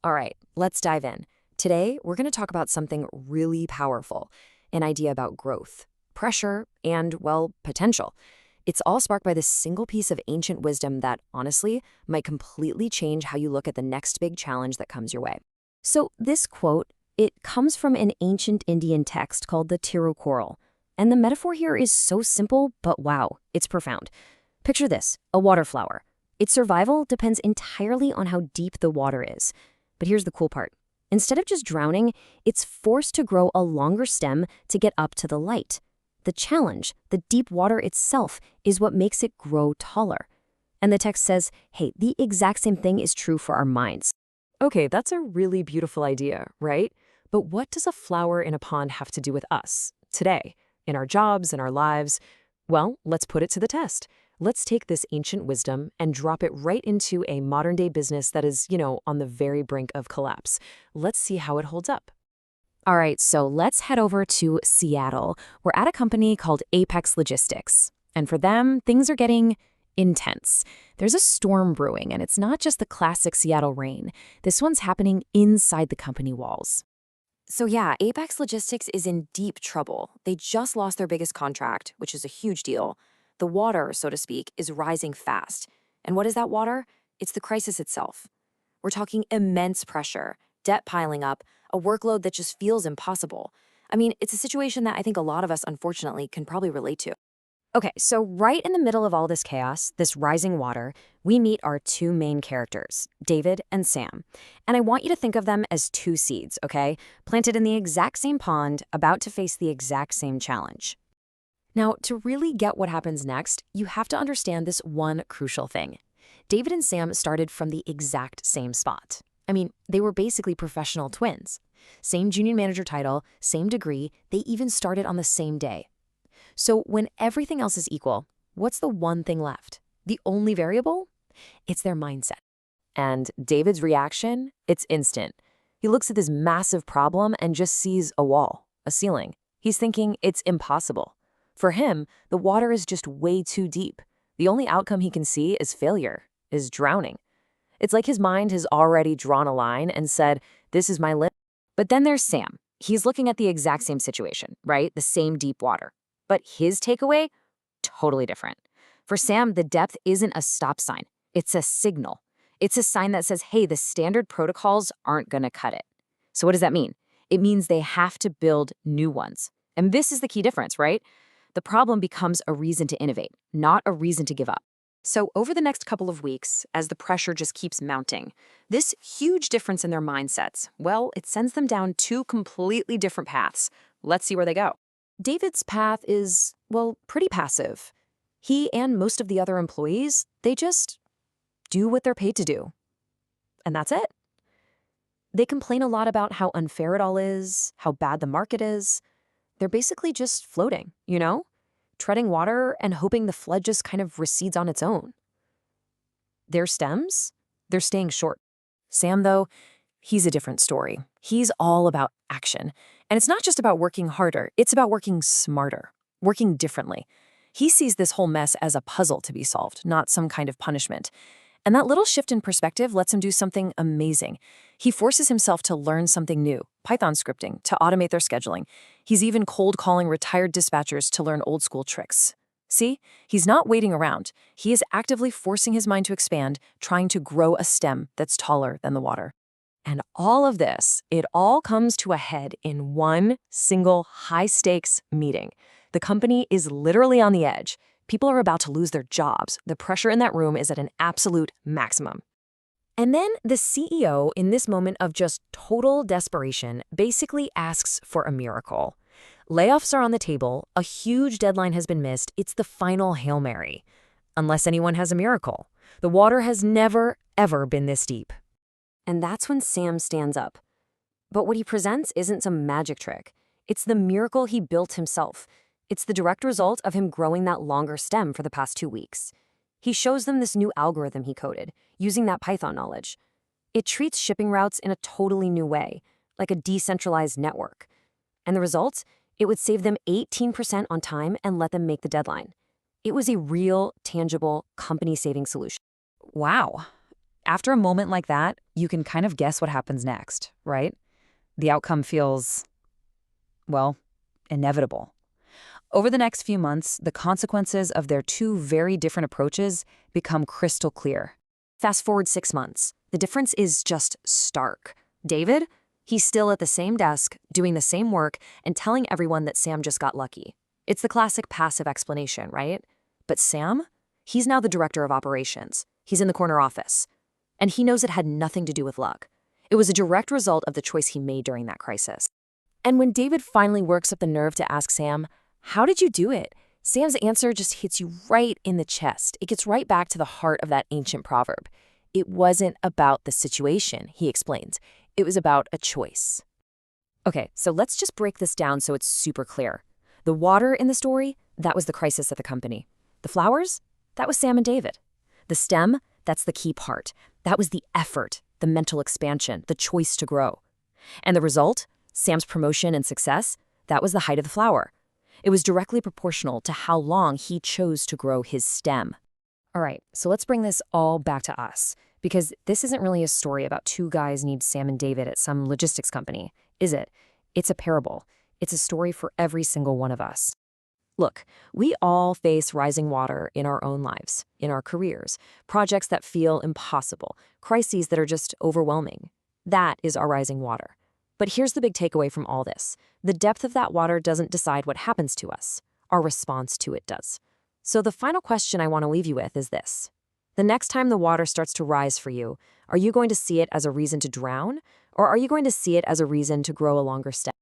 All right, let's dive in. Today, we're going to talk about something really powerful, an idea about growth, pressure, and, well, potential. It's all sparked by this single piece of ancient wisdom that, honestly, might completely change how you look at the next big challenge that comes your way. So this quote, it comes from an ancient Indian text called the Tirukkural. And the metaphor here is so simple, but wow, it's profound. Picture this, a water flower. Its survival depends entirely on how deep the water is. But here's the cool part. Instead of just drowning, it's forced to grow a longer stem to get up to the light. The challenge, the deep water itself, is what makes it grow taller. And the text says, hey, the exact same thing is true for our minds. Okay, that's a really beautiful idea, right? But what does a flower in a pond have to do with us, today, in our jobs, in our lives? Well, let's put it to the test. Let's take this ancient wisdom and drop it right into a modern-day business that is, on the very brink of collapse. Let's see how it holds up. All right, so let's head over to Seattle. We're at a company called Apex Logistics. And for them, things are getting intense. There's a storm brewing, and it's not just the classic Seattle rain. This one's happening inside the company walls. So yeah, Apex Logistics is in deep trouble. They just lost their biggest contract, which is a huge deal. The water, so to speak, is rising fast. And what is that water? It's the crisis itself. We're talking immense pressure, debt piling up, a workload that just feels impossible. I mean, it's a situation that I think a lot of us, unfortunately, can probably relate to. Okay, so right in the middle of all this chaos, this rising water, we meet our two main characters, David and Sam. And I want you to think of them as two seeds, okay? Planted in the exact same pond, about to face the exact same challenge. Now, to really get what happens next, you have to understand this one crucial thing. David and Sam started from the exact same spot. I mean, they were basically professional twins. Same junior manager title, same degree, they even started on the same day. So when everything else is equal, what's the one thing left? The only variable? It's their mindset. And David's reaction? It's instant. He looks at this massive problem and just sees a wall, a ceiling. He's thinking it's impossible. For him, the water is just way too deep. The only outcome he can see is failure, is drowning. It's like his mind has already drawn a line and said, this is my limit. But then there's Sam. He's looking at the exact same situation, right? The same deep water. But his takeaway? Totally different. For Sam, the depth isn't a stop sign. It's a signal. It's a sign that says, hey, the standard protocols aren't going to cut it. So what does that mean? It means they have to build new ones. And this is the key difference, right? The problem becomes a reason to innovate, not a reason to give up. So over the next couple of weeks, as the pressure just keeps mounting, this huge difference in their mindsets, well, it sends them down two completely different paths. Let's see where they go. David's path is, well, pretty passive. He and most of the other employees, they just do what they're paid to do. And that's it. They complain a lot about how unfair it all is, how bad the market is. They're basically just floating, treading water and hoping the flood just kind of recedes on its own. Their stems? They're staying short. Sam, though, he's a different story. He's all about action. And it's not just about working harder, it's about working smarter, working differently. He sees this whole mess as a puzzle to be solved, not some kind of punishment. And that little shift in perspective lets him do something amazing. He forces himself to learn something new, Python scripting, to automate their scheduling. He's even cold calling retired dispatchers to learn old school tricks. See, he's not waiting around. He is actively forcing his mind to expand, trying to grow a stem that's taller than the water. And all of this, it all comes to a head in one single high-stakes meeting. The company is literally on the edge. People are about to lose their jobs. The pressure in that room is at an absolute maximum. And then the CEO, in this moment of just total desperation, basically asks for a miracle. Layoffs are on the table, a huge deadline has been missed, it's the final Hail Mary. Unless anyone has a miracle. The water has never, ever been this deep. And that's when Sam stands up. But what he presents isn't some magic trick. It's the miracle he built himself. It's the direct result of him growing that longer stem for the past 2 weeks. He shows them this new algorithm he coded, using that Python knowledge. It treats shipping routes in a totally new way, like a decentralized network. And the result? It would save them 18% on time and let them make the deadline. It was a real, tangible, company-saving solution. Wow. After a moment like that, you can kind of guess what happens next, right? The outcome feels, well, inevitable. Over the next few months, the consequences of their two very different approaches become crystal clear. Fast forward 6 months. The difference is just stark. David? He's still at the same desk, doing the same work, and telling everyone that Sam just got lucky. It's the classic passive explanation, right? But Sam? He's now the director of operations. He's in the corner office. And he knows it had nothing to do with luck. It was a direct result of the choice he made during that crisis. And when David finally works up the nerve to ask Sam, "How did you do it?" Sam's answer just hits you right in the chest. It gets right back to the heart of that ancient proverb. It wasn't about the situation, he explains. It was about a choice. Okay, so let's just break this down so it's super clear. The water in the story, that was the crisis at the company. The flowers, that was Sam and David. The stem, that's the key part. That was the effort, the mental expansion, the choice to grow. And the result, Sam's promotion and success, that was the height of the flower. It was directly proportional to how long he chose to grow his stem. All right, so let's bring this all back to us, because this isn't really a story about two guys named Sam and David at some logistics company, is it? It's a parable. It's a story for every single one of us. Look, we all face rising water in our own lives, in our careers, projects that feel impossible, crises that are just overwhelming. That is our rising water. But here's the big takeaway from all this. The depth of that water doesn't decide what happens to us. Our response to it does. So the final question I want to leave you with is this. The next time the water starts to rise for you, are you going to see it as a reason to drown, or are you going to see it as a reason to grow a longer stem?